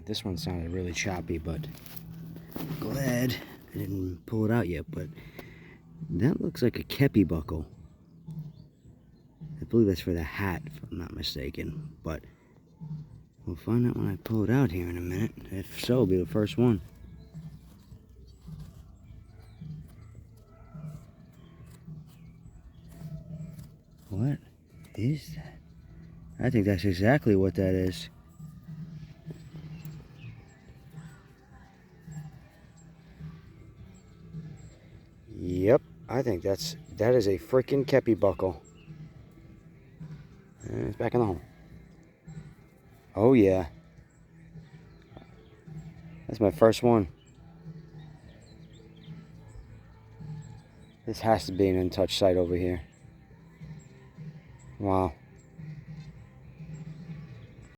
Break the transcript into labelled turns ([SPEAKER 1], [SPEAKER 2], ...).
[SPEAKER 1] This one sounded really choppy, but glad I didn't pull it out yet. But that looks like a Kepi Buckle. I believe that's for the hat, if I'm not mistaken. But we'll find out when I pull it out here in a minute. If so, it'll be the first one. What is that? I think that's exactly what that is. Yep, I think that is a freaking Kepi Buckle. And it's back in the hole. Oh yeah. That's my first one. This has to be an in-touch site over here. Wow.